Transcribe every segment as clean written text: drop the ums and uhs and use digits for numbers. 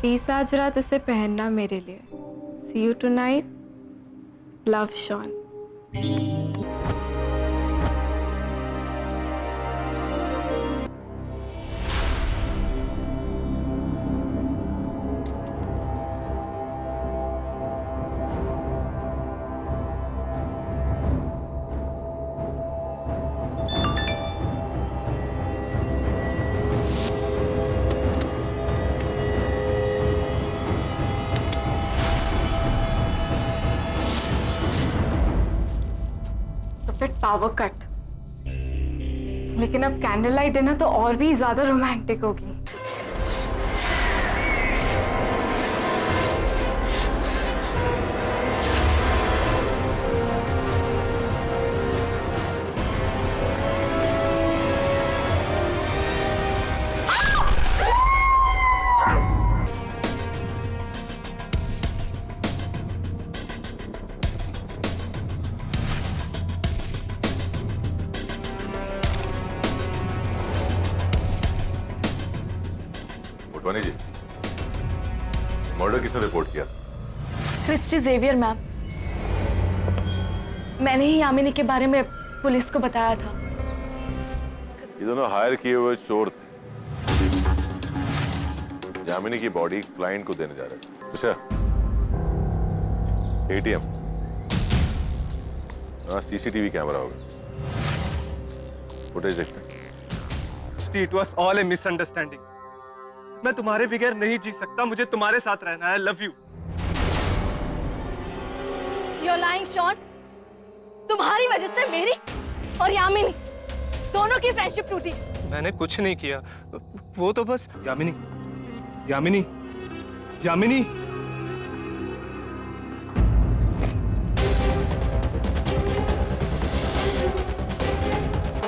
Please आज रात इसे पहनना मेरे लिए। See you tonight, love Shaun. Power cut, लेकिन अब कैंडल लाइट डिनर तो और भी ज्यादा रोमांटिक होगी। मोटवानी जी, मर्डर किसने रिपोर्ट किया? Christy Xavier ma'am. मैंने ही यामिनी के बारे में पुलिस को बताया था। ये दोनों हायर किए हुए चोर थे। यामिनी की बॉडी क्लाइंट को देने जा रहे थे। अच्छा, एटीएम, हाँ सीसीटीवी कैमरा होगा, फुटेज देखते हैं। It was all A misunderstanding. मैं तुम्हारे बगैर नहीं जी सकता, मुझे तुम्हारे साथ रहना है। Love you. You're lying, Shawn. तुम्हारी वजह से मेरी और यामिनी दोनों की फ्रेंडशिप टूटी। मैंने कुछ नहीं किया, वो तो बस यामिनी यामिनी यामिनी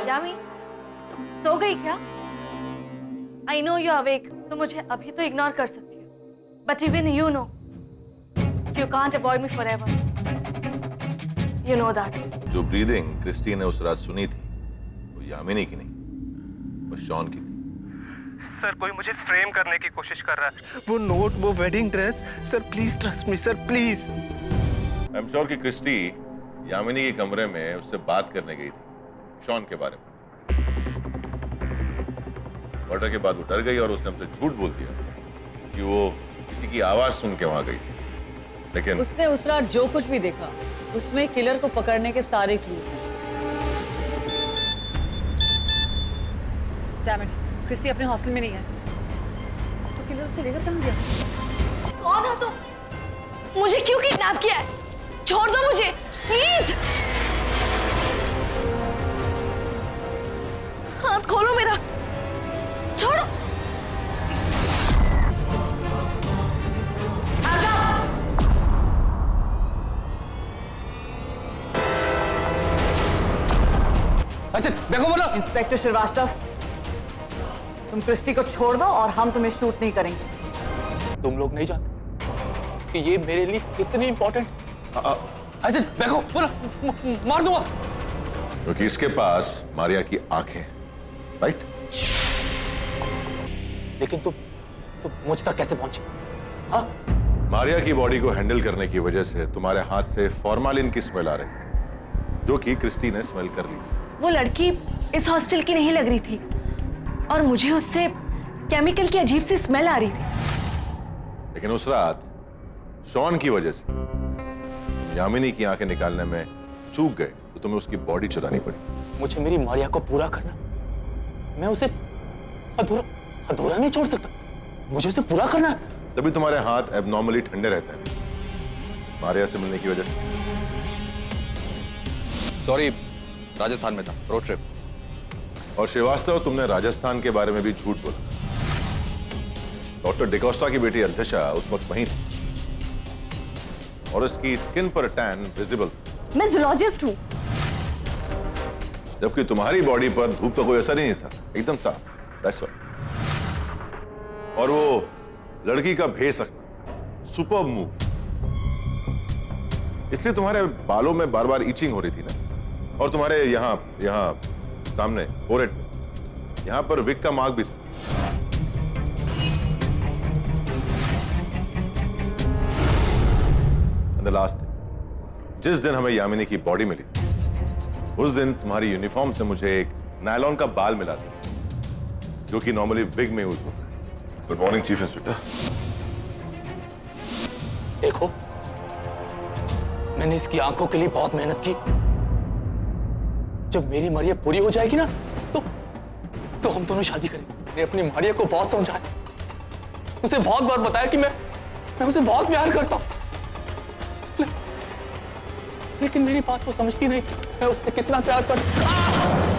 यामी, सो गई क्या? I know you're awake, तो मुझे अभी तो इग्नोर कर सकती हो, but even you know you can't avoid me forever. You know that. जो ब्रीदिंग क्रिस्टी ने उस रात सुनी थी, वो यामिनी की नहीं, वो शॉन की थी। सर, कोई मुझे फ्रेम करने की कोशिश कर रहा है। वो नोट, वो wedding dress. Sir please trust me, sir please. I am sure कि क्रिस्टी यामिनी के कमरे में उससे बात करने गई थी शॉन के बारे में। मर्डर के बाद वो डर गई और उसने हमसे झूठ बोल दिया कि वो किसी की आवाज सुन के वहां गई थी, लेकिन उसने उस रात जो कुछ भी देखा उसमें किलर को पकड़ने के सारे क्लूज हैं। डैम इट, क्रिस्टी अपने हॉस्टल में नहीं है, तो किलर उसे लेकर कहां गया? कौन हो तुम? मुझे क्यों किडनैप किया है? छोड़ दो मुझे, प्लीज। हाथ खोलो मेरा, छोड़ो। अच्छा देखो, बोलो। इंस्पेक्टर श्रीवास्तव, तुम क्रिस्टी को छोड़ दो और हम तुम्हें शूट नहीं करेंगे। तुम लोग नहीं जानते कि ये मेरे लिए कितनी इंपॉर्टेंट। अच्छा देखो, बोलो, मार दूंगा। क्योंकि इसके पास मारिया की आंखें, राइट? लेकिन तुम मुझ तक कैसे पहुंची? हाँ? मारिया की बॉडी को हैंडल करने की वजह से तुम्हारे हाथ से फॉर्मालिन की स्मेल आ रही है, जो कि क्रिस्टी ने स्मेल कर ली। वो लड़की इस हॉस्टल की नहीं लग रही थी और मुझे उससे केमिकल की अजीब सी स्मेल आ रही थी। लेकिन उस रात शॉन की वजह से यामिनी की आंखें निकालने में चूक गए, तो तुम्हें उसकी बॉडी चुरानी पड़ी। मुझे मेरी मारिया को पूरा करना, मैं उसे अधूरा नहीं छोड़ सकता, मुझे उसे पूरा करना है। तभी तुम्हारे हाथ एबनॉर्मली ठंडे रहते हैं मारिया से मिलने की वजह से। सॉरी, राजस्थान में था, रोड ट्रिप। और श्रीवास्तव, तुमने राजस्थान के बारे में भी झूठ बोला। डॉक्टर डिकोस्टा की बेटी अध्यक्षा उस वक्त वहीं थी और इसकी स्किन पर टैन विजिबल। मैं जूलॉजिस्ट हूँ। जबकि तुम्हारी बॉडी पर धूप का कोई असर ही नहीं था, एकदम साफ। That's why. और वो लड़की का भेस रखना, सुपर मूव। इससे तुम्हारे बालों में बार बार इचिंग हो रही थी ना, और तुम्हारे यहाँ सामने फोरहेड पे यहाँ पर विक का मार्क भी था। द लास्ट डे, जिस दिन हमें यामिनी की बॉडी मिली थी, उस दिन तुम्हारी यूनिफॉर्म से मुझे एक नायलॉन का बाल मिला था, जो कि नॉर्मली विग में यूज होता है। Good morning chief inspector. देखो, मैंने इसकी आंखों के लिए बहुत मेहनत की। जब मेरी मरिया पूरी हो जाएगी ना, तो हम दोनों शादी करेंगे। मैंने अपनी मारिया को बहुत समझाया, उसे बहुत बार बताया कि मैं उसे बहुत प्यार करता हूं, लेकिन मेरी बात वो समझती नहीं। मैं उससे कितना प्यार करता।